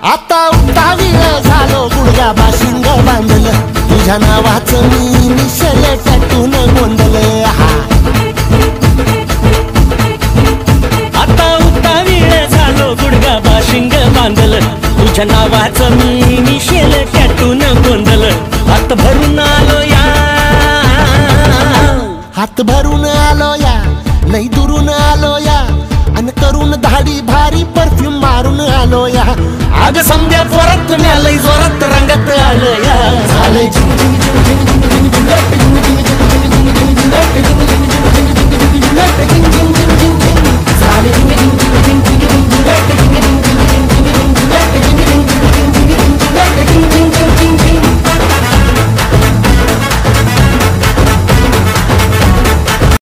आता उठावीळ झालो गुडघा बाशिंग बांधलं तुझ्या नावाचं मी मिशेल टॅटून गोंधलं आता उठावीळ झालो गुडघा बाशिंग बांधलं तुझ्या नावाचं मी मिशेल टॅटून गोंधलं हात भरून आलो या हात भरून आलो या लई दुरून आलो या अन करून धाडी भारी परफ्यूम मारून आलो या अग समजा जोरात लई जोरात रंग